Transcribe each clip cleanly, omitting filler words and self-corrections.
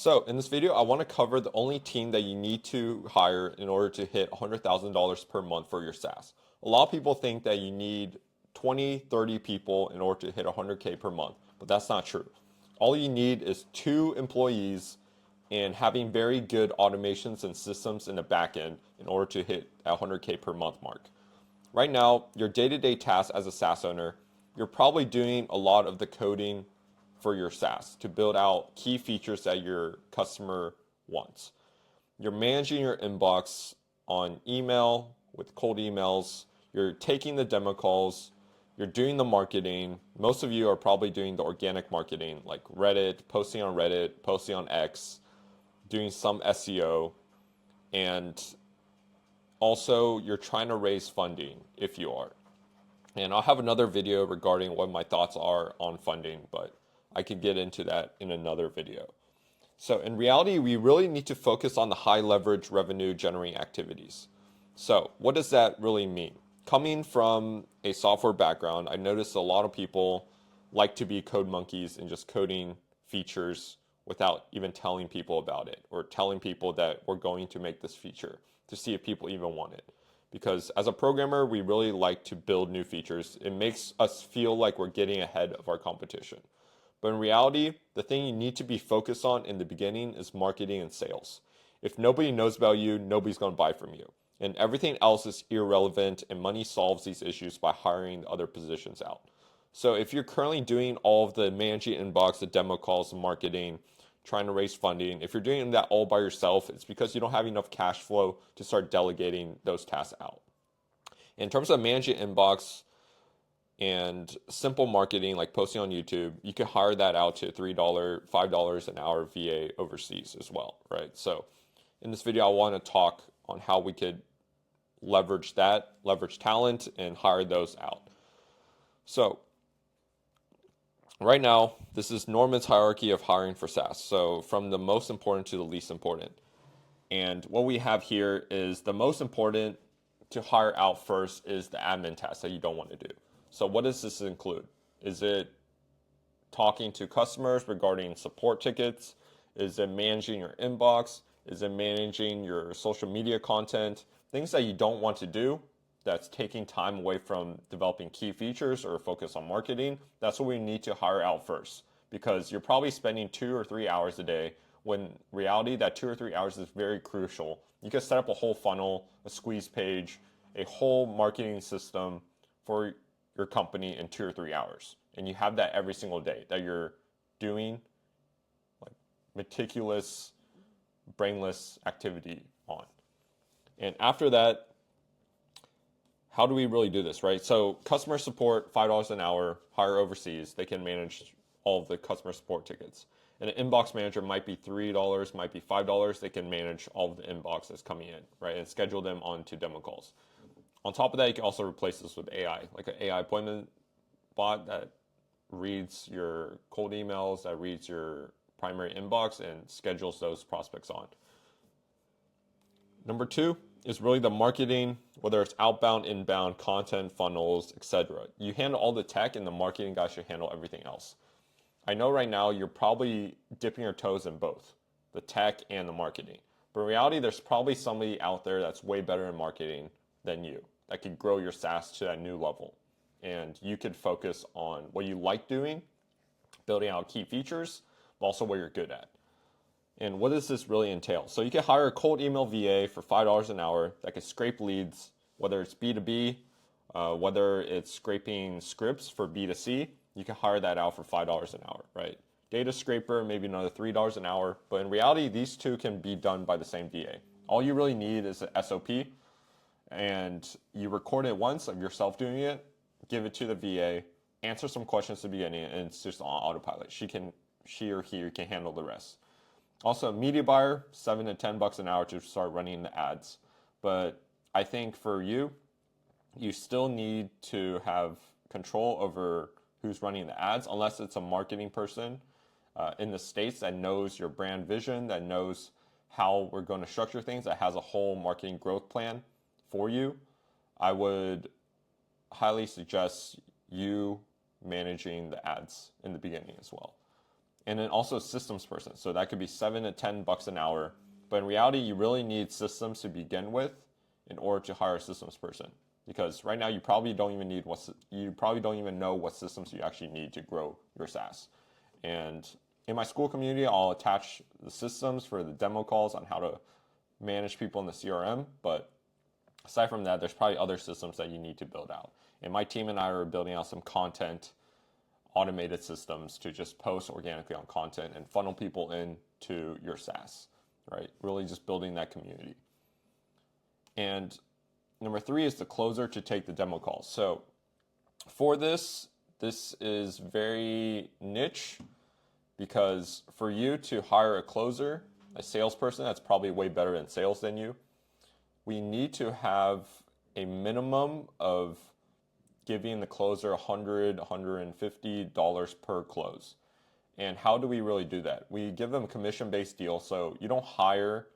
So in this video, I want to cover the only team that you need to hire in order to hit $100,000 per month for your SaaS. A lot of people think that you need 20, 30 people in order to hit 100K per month, but that's not true. All you need is 2 employees and having very good automations and systems in the back end in order to hit a 100K per month mark. Right now, your day-to-day tasks as a SaaS owner, you're probably doing a lot of the coding for your SaaS to build out key features that your customer wants. You're managing your inbox on email with cold emails. You're taking the demo calls. You're doing the marketing. Most of you are probably doing the organic marketing like Reddit, posting on X, doing some SEO, and also you're trying to raise funding if you are. And I'll have another video regarding what my thoughts are on funding, but I could get into that in another video. So in reality, we really need to focus on the high leverage revenue generating activities. So what does that really mean? Coming from a software background, I noticed a lot of people like to be code monkeys and just coding features without even telling people about it or telling people that we're going to make this feature to see if people even want it. Because as a programmer, we really like to build new features. It makes us feel like we're getting ahead of our competition. But in reality, the thing you need to be focused on in the beginning is marketing and sales. If nobody knows about you, nobody's going to buy from you. And everything else is irrelevant, and money solves these issues by hiring other positions out. So if you're currently doing all of the managing inbox, the demo calls, the marketing, trying to raise funding, if you're doing that all by yourself, it's because you don't have enough cash flow to start delegating those tasks out. In terms of managing inbox and simple marketing like posting on YouTube, you can hire that out to $3, $5 an hour VA overseas as well, right? So in this video, I want to talk on how we could leverage talent and hire those out. So right now, this is Norman's hierarchy of hiring for SaaS. So from the most important to the least important. And what we have here is the most important to hire out first is the admin task that you don't want to do. So what does this include? Is it talking to customers regarding support tickets? Is it managing your inbox? Is it managing your social media content? Things that you don't want to do that's taking time away from developing key features or focus on marketing. That's what we need to hire out first, because you're probably spending 2 or 3 hours a day when in reality that 2 or 3 hours is very crucial. You can set up a whole funnel, a squeeze page, a whole marketing system for your company in 2 or 3 hours. And you have that every single day that you're doing like meticulous, brainless activity on. And after that, how do we really do this, right? So customer support, $5 an hour, hire overseas. They can manage all of the customer support tickets. And an inbox manager might be $3, might be $5. They can manage all of the inbox that's coming in, right? And schedule them onto demo calls. On top of that, you can also replace this with AI, like an AI appointment bot that reads your cold emails, that reads your primary inbox and schedules those prospects on. Number 2 is really the marketing, whether it's outbound, inbound, content, funnels, etc. You handle all the tech, and the marketing guy should handle everything else. I know right now you're probably dipping your toes in both, the tech and the marketing. But in reality, there's probably somebody out there that's way better in marketing than you, that could grow your SaaS to that new level. And you could focus on what you like doing, building out key features, but also what you're good at. And what does this really entail? So you can hire a cold email VA for $5 an hour that can scrape leads, whether it's B2B, whether it's scraping scripts for B2C, you can hire that out for $5 an hour, right? Data scraper, maybe another $3 an hour. But in reality, these two can be done by the same VA. All you really need is an SOP, and you record it once of yourself doing it, give it to the VA, answer some questions at the beginning, and it's just on autopilot. She or he can handle the rest. Also, media buyer, $7 to $10 an hour to start running the ads. But I think for you, you still need to have control over who's running the ads, unless it's a marketing person in the States that knows your brand vision, that knows how we're going to structure things, that has a whole marketing growth plan for you. I would highly suggest you managing the ads in the beginning as well. and then also systems person. So that could be $7 to $10 an hour. But in reality, you really need systems to begin with in order to hire a systems person. Because right now you probably don't even know what systems you actually need to grow your SaaS. And in my school community, I'll attach the systems for the demo calls on how to manage people in the CRM. But aside from that, there's probably other systems that you need to build out. And my team and I are building out some content automated systems to just post organically on content and funnel people into your SaaS, right? Really just building that community. And number 3 is the closer to take the demo calls. So for this is very niche, because for you to hire a closer, a salesperson that's probably way better in sales than you, we need to have a minimum of giving the closer $100, $150 per close. And how do we really do that? We give them a commission-based deal, so you don't hire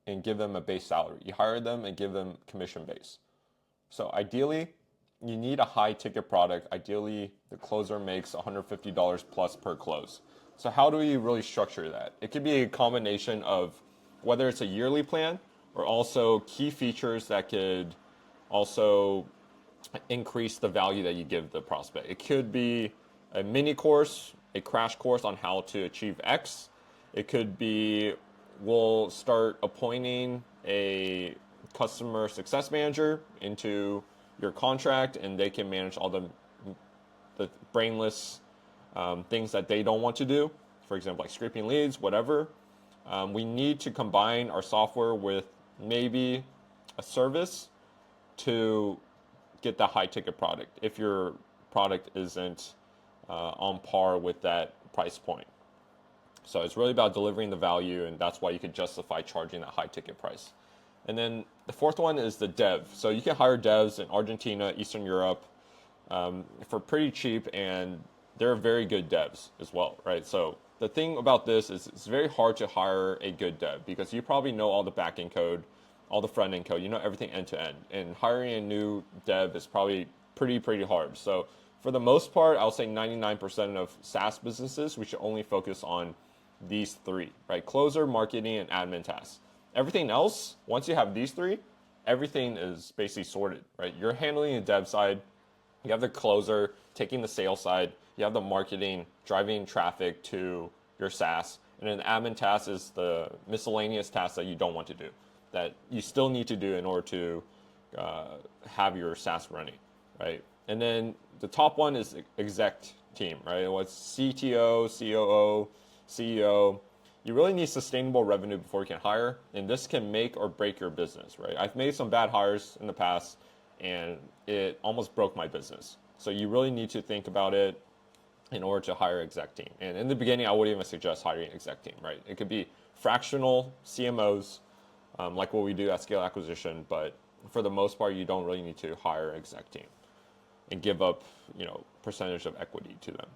and give them a base salary. You hire them and give them commission-based. So ideally, you need a high-ticket product. Ideally, the closer makes $150 plus per close. So how do we really structure that? It could be a combination of whether it's a yearly plan or also key features that could also increase the value that you give the prospect. It could be a mini course, a crash course on how to achieve X. It could be we'll start appointing a customer success manager into your contract, and they can manage all the brainless things that they don't want to do. For example, like scraping leads, whatever. We need to combine our software with maybe a service to get the high ticket product if your product isn't on par with that price point. So it's really about delivering the value, and that's why you could justify charging that high ticket price. And then the 4th one is the dev. So you can hire devs in Argentina, Eastern Europe for pretty cheap, and they're very good devs as well, right? So the thing about this is it's very hard to hire a good dev because you probably know all the back-end code, all the front-end code, you know everything end-to-end. And hiring a new dev is probably pretty hard. So for the most part, I'll say 99% of SaaS businesses, we should only focus on these 3, right? Closer, marketing, and admin tasks. Everything else, once you have these 3, everything is basically sorted, right? You're handling the dev side, you have the closer, taking the sales side, you have the marketing, driving traffic to your SaaS, and then the admin task is the miscellaneous tasks that you don't want to do, that you still need to do in order to have your SaaS running, right? And then the top one is exec team, right? What's CTO, COO, CEO. You really need sustainable revenue before you can hire, and this can make or break your business, right? I've made some bad hires in the past, and it almost broke my business. So you really need to think about it in order to hire exec team. And in the beginning, I wouldn't even suggest hiring exec team, right? It could be fractional CMOs, like what we do at Scale Acquisition, but for the most part, you don't really need to hire exec team and give up, percentage of equity to them.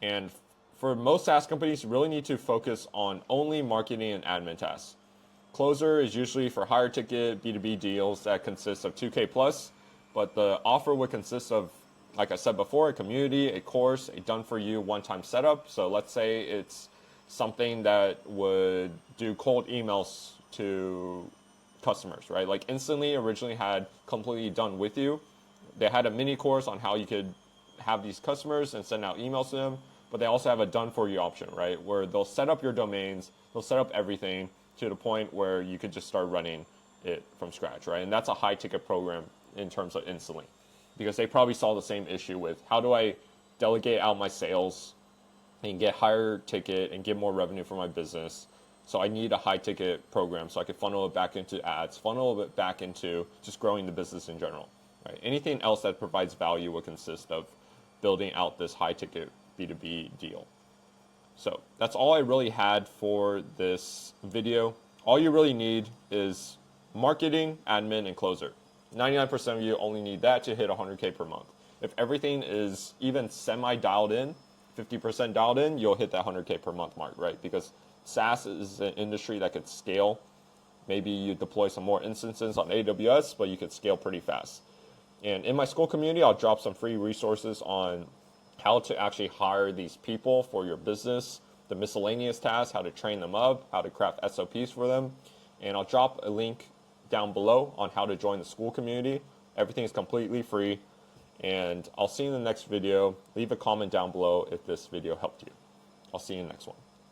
And for most SaaS companies, you really need to focus on only marketing and admin tasks. Closer is usually for higher ticket B2B deals that consist of 2K plus, but the offer would consist of, like I said before, a community, a course, a done-for-you one-time setup. So let's say it's something that would do cold emails to customers, right? Like Instantly originally had completely done with you. They had a mini course on how you could have these customers and send out emails to them, but they also have a done-for-you option, right? Where they'll set up your domains, they'll set up everything to the point where you could just start running it from scratch, right? And that's a high-ticket program in terms of Instantly, because they probably saw the same issue with how do I delegate out my sales and get higher ticket and get more revenue for my business. So I need a high ticket program so I could funnel it back into ads, funnel it back into just growing the business in general, right? Anything else that provides value will consist of building out this high ticket B2B deal. So that's all I really had for this video. All you really need is marketing, admin, and closer. 99% of you only need that to hit 100K per month. If everything is even semi-dialed in, 50% dialed in, you'll hit that 100K per month mark, right? Because SaaS is an industry that could scale. Maybe you deploy some more instances on AWS, but you could scale pretty fast. And in my school community, I'll drop some free resources on how to actually hire these people for your business, the miscellaneous tasks, how to train them up, how to craft SOPs for them. And I'll drop a link down below on how to join the school community. Everything is completely free. And I'll see you in the next video. Leave a comment down below if this video helped you. I'll see you in the next one.